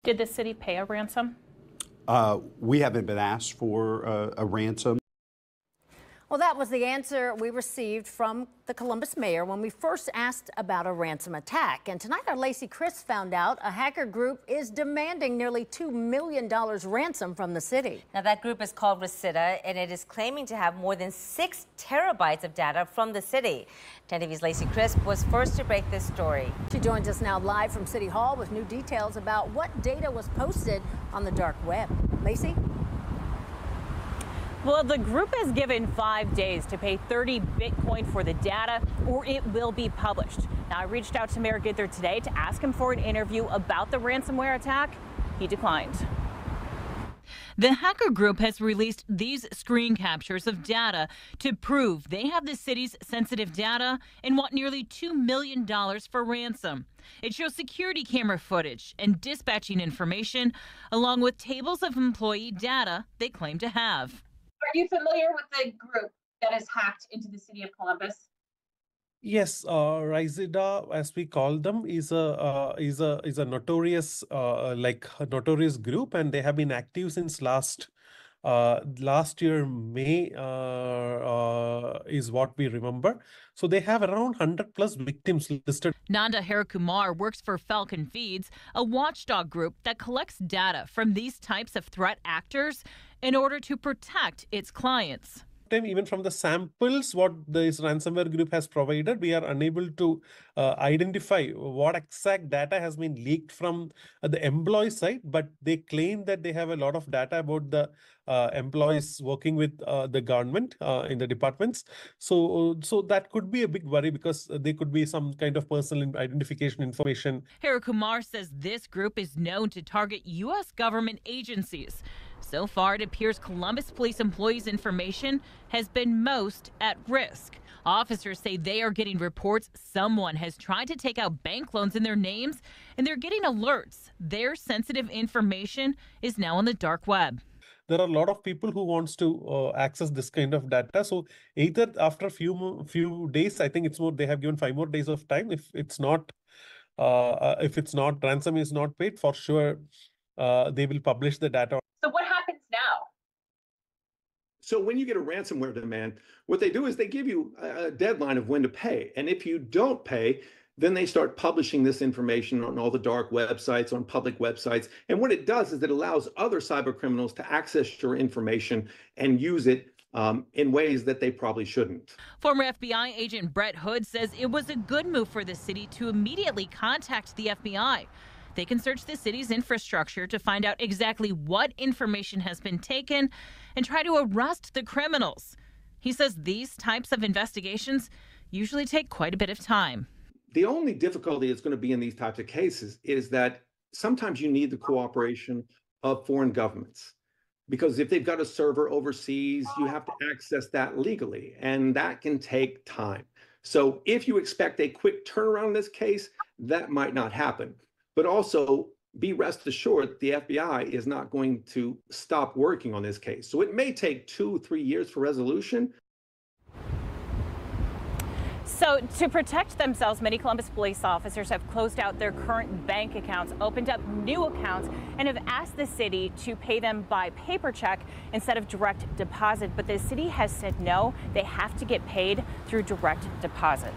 Did the city pay a ransom? We haven't been asked for a ransom. Well, that was the answer we received from the Columbus mayor when we first asked about a ransom attack. And tonight, our Lacey Chris found out a hacker group is demanding nearly $2 million ransom from the city. Now, that group is called Reseda, and it is claiming to have more than 6 terabytes of data from the city. 10 TV's Lacey Chris was first to break this story. She joins us now live from City Hall with new details about what data was posted on the dark web. Lacey? Well, the group is given 5 days to pay 30 Bitcoin for the data, or it will be published. Now, I reached out to Mayor Gither today to ask him for an interview about the ransomware attack. He declined. The hacker group has released these screen captures of data to prove they have the city's sensitive data and want nearly $2 million for ransom. It shows security camera footage and dispatching information, along with tables of employee data they claim to have. Are you familiar with the group that has hacked into the city of Columbus? Yes, Reseda, as we call them, is a notorious notorious group, and they have been active since last year May is what we remember. So they have around 100+ victims listed. Nanda Harikumar works for Falcon Feeds, a watchdog group that collects data from these types of threat actors in order to protect its clients. Even from the samples what this ransomware group has provided, we are unable to identify what exact data has been leaked from the employee side, but they claim that they have a lot of data about the employees working with the government in the departments. So that could be a big worry, because there could be some kind of personal identification information. Harikumar says this group is known to target U.S. government agencies. So far, it appears Columbus Police employees' information has been most at risk. Officers say they are getting reports someone has tried to take out bank loans in their names, and they're getting alerts. Their sensitive information is now on the dark web. There are a lot of people who wants to access this kind of data. So either after a few days, I think it's more, they have given 5 more days of time. If it's not ransom is not paid, for sure they will publish the data. So what happens now? So when you get a ransomware demand, what they do is they give you a deadline of when to pay. And if you don't pay, then they start publishing this information on all the dark websites, on public websites. And what it does is it allows other cyber criminals to access your information and use it in ways that they probably shouldn't. Former FBI agent Brett Hood says it was a good move for the city to immediately contact the FBI. They can search the city's infrastructure to find out exactly what information has been taken and try to arrest the criminals. He says these types of investigations usually take quite a bit of time. The only difficulty that's going to be in these types of cases is that sometimes you need the cooperation of foreign governments, because if they've got a server overseas, you have to access that legally, and that can take time. So if you expect a quick turnaround in this case, that might not happen. But also be rest assured the FBI is not going to stop working on this case. So it may take 2-3 years for resolution. So to protect themselves, many Columbus police officers have closed out their current bank accounts, opened up new accounts, and have asked the city to pay them by paper check instead of direct deposit. But the city has said no, they have to get paid through direct deposit.